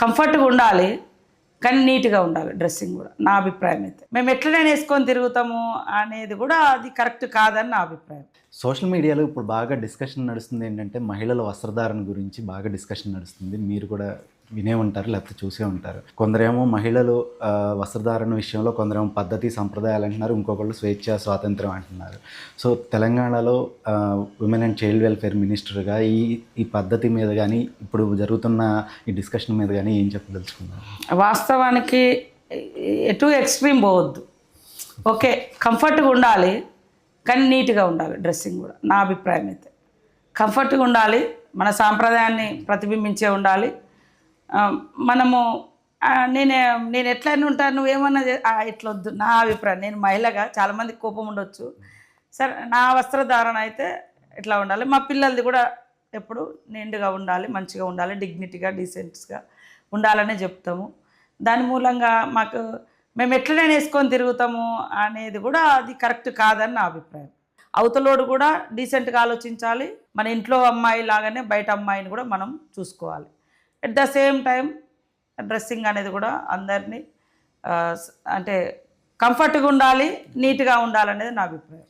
కంఫర్ట్గా ఉండాలి, కానీ నీట్గా ఉండాలి. డ్రెస్సింగ్ కూడా నా అభిప్రాయం అయితే. మేము ఎట్లనే వేసుకొని తిరుగుతాము అనేది కూడా అది కరెక్ట్ కాదని నా అభిప్రాయం. సోషల్ మీడియాలో ఇప్పుడు బాగా డిస్కషన్ నడుస్తుంది ఏంటంటే, మహిళల వస్త్రధారణ గురించి బాగా డిస్కషన్ నడుస్తుంది. మీరు కూడా వినే ఉంటారు, లేకపోతే చూసే ఉంటారు. కొందరేమో మహిళలు వస్త్రధారణ విషయంలో కొందరేమో పద్ధతి, సంప్రదాయాలు అంటున్నారు. ఇంకొకళ్ళు స్వేచ్ఛ, స్వాతంత్రం అంటున్నారు. సో తెలంగాణలో ఉమెన్ అండ్ చైల్డ్ వెల్ఫేర్ మినిస్టర్గా ఈ పద్ధతి మీద కానీ, ఇప్పుడు జరుగుతున్న ఈ డిస్కషన్ మీద కానీ ఏం చెప్పదలుచుకున్నారు? వాస్తవానికి ఎటు ఎక్స్ట్రీమ్ పోవద్దు. ఓకే, కంఫర్ట్గా ఉండాలి, కానీ నీట్గా ఉండాలి. డ్రెస్సింగ్ కూడా నా అభిప్రాయం అయితే. కంఫర్ట్గా ఉండాలి, మన సాంప్రదాయాన్ని ప్రతిబింబించే ఉండాలి. మనము నేను ఎట్లయినా ఉంటాను, నువ్వేమన్నా ఇట్లా వద్దు నా అభిప్రాయం. నేను మహిళగా చాలామందికి కోపం ఉండొచ్చు. సరే, నా వస్త్రధారణ అయితే ఇట్లా ఉండాలి. మా పిల్లలది కూడా ఎప్పుడు నిండుగా ఉండాలి, మంచిగా ఉండాలి, డిగ్నిటీగా, డీసెంట్స్గా ఉండాలనే చెప్తాము. దాని మూలంగా మేము ఎట్లనే వేసుకొని తిరుగుతాము అనేది కూడా అది కరెక్ట్ కాదని నా అభిప్రాయం. అవతలోడు కూడా డీసెంట్గా ఆలోచించాలి. మన ఇంట్లో అమ్మాయి లాగానే బయట అమ్మాయిని కూడా మనం చూసుకోవాలి. At the same time dressing అనేది కూడా అందరినీ అంటే కంఫర్ట్గా ఉండాలి, నీట్గా ఉండాలనేది నా అభిప్రాయం.